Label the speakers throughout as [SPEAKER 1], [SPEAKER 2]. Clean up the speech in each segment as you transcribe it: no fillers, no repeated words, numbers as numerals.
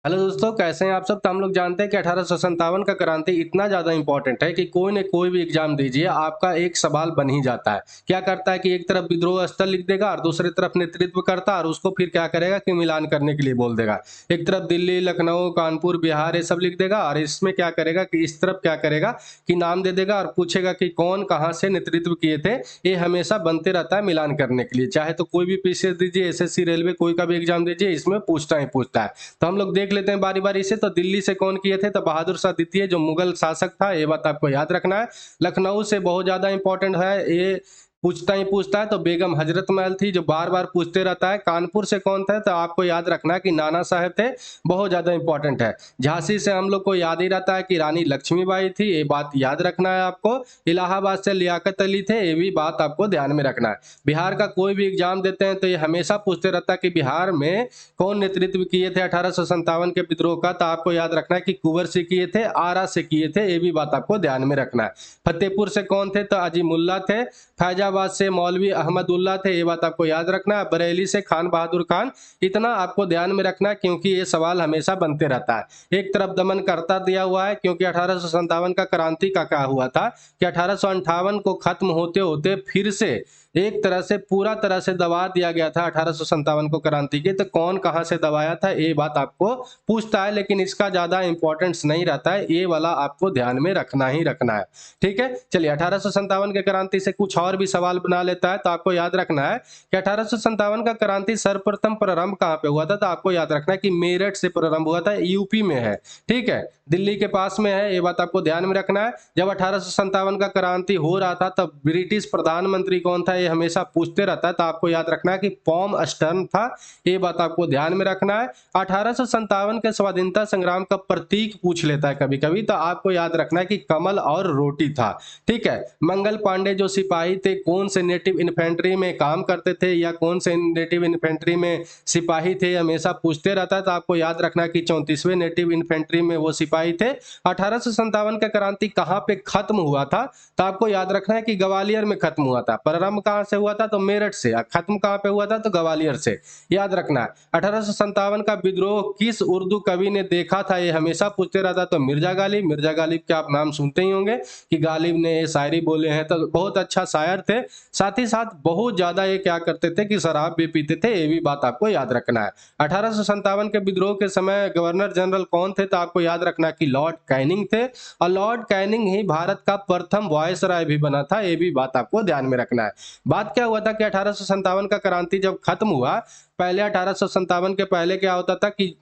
[SPEAKER 1] Hello दोस्तों, कैसे हैं आप सब। तो हम लोग जानते हैं कि 1857 का क्रांति इतना ज़्यादा इंपॉर्टेंट है कि कोई न कोई भी एग्जाम दीजिए, आपका एक सवाल बन ही जाता है। क्या करता है कि एक तरफ विद्रोह स्थल लिख देगा और दूसरी तरफ नेतृत्व करता है और उसको फिर क्या करेगा कि मिलान करने के लिए बोल देगा। एक तरफ दिल्ली, लखनऊ, कानपुर, बिहार ये सब लिख देगा और इसमें क्या करेगा कि इस तरफ क्या करेगा कि नाम दे देगा और पूछेगा कि कौन कहाँ से नेतृत्व किए थे। ये हमेशा बनते रहता है मिलान करने के लिए, चाहे तो कोई भी पीसीएस दीजिए, एसएससी, रेलवे, कोई का भी एग्जाम दीजिए, इसमें पूछता ही पूछता है। तो हम लोग देख लेते हैं बारी बारी से। तो दिल्ली से कौन किए थे, तो बहादुर शाह द्वितीय जो मुगल शासक था, ये बात आपको याद रखना है। लखनऊ से बहुत ज्यादा इंपॉर्टेंट है, ये पूछता ही पूछता है। तो बेगम हजरत महल थी जो बार बार पूछते रहता है। कानपुर से कौन थे, तो आपको याद रखना है कि नाना साहब थे, बहुत ज्यादा इंपॉर्टेंट है। झांसी से हम लोग को याद ही रहता है कि रानी लक्ष्मीबाई थी, ये बात याद रखना है आपको। इलाहाबाद से लियाकत अली थे, ये भी बात आपको ध्यान में रखना है। बिहार का कोई भी एग्जाम देते हैं तो ये हमेशा पूछते रहता है कि बिहार में कौन नेतृत्व किए थे 1857 के विद्रोह का। तो आपको याद रखना है कि कुंवर से किए थे, आरा से किए थे, ये भी बात आपको ध्यान में रखना है। फतेहपुर से कौन थे, तो अजीमुल्ला थे। फैजाबाद से मौलवी अहमदुल्ला थे, ये बात आपको याद रखना है। बरेली से खान बहादुर खान। इतना आपको ध्यान में रखना है क्योंकि ये सवाल हमेशा बनते रहता है। एक तरफ दमन करता दिया हुआ है क्योंकि 1857 का क्रांति का क्या हुआ था कि 1858 को खत्म होते होते फिर से एक तरह से पूरा तरह से दबा दिया गया था 1857 को क्रांति के। तो कौन कहां से दबाया था ये बात आपको पूछता है, लेकिन इसका ज्यादा इंपॉर्टेंस नहीं रहता है, ये वाला आपको ध्यान में रखना ही रखना है। ठीक है, चलिए 1857 के क्रांति से कुछ और भी सवाल बना लेता है। तो आपको याद रखना है कि 1857 का क्रांति सर्वप्रथम प्रारंभ कहाँ पे हुआ था। तो आपको याद रखना है कि मेरठ से प्रारंभ हुआ था, यूपी में है। ठीक है, दिल्ली के पास में है, ये बात आपको ध्यान में रखना है। जब 1857 का क्रांति हो रहा था तब ब्रिटिश प्रधानमंत्री कौन था, ये हमेशा पूछते रहता है। तो आपको याद रखना है कि पॉम स्टर्न था, ये बात आपको ध्यान में रखना है। 1857 के स्वाधीनता संग्राम का प्रतीक पूछ लेता है कभी कभी, तो आपको याद रखना है कि कमल और रोटी था। ठीक है, मंगल पांडे जो सिपाही थे, कौन से नेटिव इन्फेंट्री में काम करते थे या कौन से नेटिव इन्फेंट्री में सिपाही थे, हमेशा पूछते रहता है। तो आपको याद रखना है कि 34वें नेटिव इन्फेंट्री में वो सिपाही थे। 1857 का क्रांति कहां पे खत्म हुआ था, तो आपको याद रखना है कि ग्वालियर में खत्म हुआ था। प्रारंभ कहां से हुआ था, तो मेरठ से। खत्म कहां पे हुआ था, तो ग्वालियर से। याद रखना है 1857 का विद्रोह किस उर्दू कवि ने देखा था, ये हमेशा पूछते रहता। तो मिर्जा गालिब। मिर्जा गालिब के आप नाम सुनते ही होंगे कि गालिब ने ये शायरी बोले हैं, तो बहुत अच्छा शायर थे। साथ ही साथ बहुत ज्यादा ये क्या करते थे कि शराब भी पीते थे, ये भी बात आपको याद रखना है। 1857 के विद्रोह के समय गवर्नर जनरल कौन थे, तो आपको याद रखना कि लॉर्ड कैनिंग थे। और लॉर्ड कैनिंग ही भारत का प्रथम वायसराय भी बना था, ये भी बात आपको ध्यान में रखना है। बात क्या हुआ था कि 1857 का क्रांति जब खत्म हुआ, पहले 1857 के पहले क्या होता था कि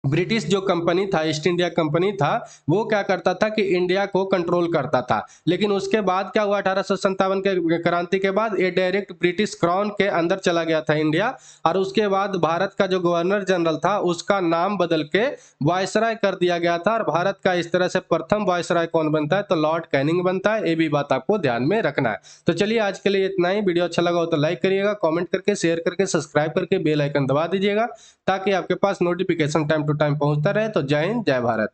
[SPEAKER 1] ब्रिटिश जो कंपनी था, ईस्ट इंडिया कंपनी था, वो क्या करता था कि इंडिया को कंट्रोल करता था। लेकिन उसके बाद क्या हुआ, 1857 के क्रांति के बाद ये डायरेक्ट ब्रिटिश क्राउन के अंदर चला गया था इंडिया। और उसके बाद भारत का जो गवर्नर जनरल था उसका नाम बदल के वायसराय कर दिया गया था। और भारत का इस तरह से प्रथम वायसराय कौन बनता है, तो लॉर्ड कैनिंग बनता है, ये भी बात आपको ध्यान में रखना है। तो चलिए आज के लिए इतना ही। वीडियो अच्छा लगा हो तो लाइक करिएगा, कमेंट करके, शेयर करके, सब्सक्राइब करके बेल आइकन दबा दीजिएगा ताकि आपके पास नोटिफिकेशन टाइम टू टाइम पहुंचता रहे। तो जय हिंद, जय भारत।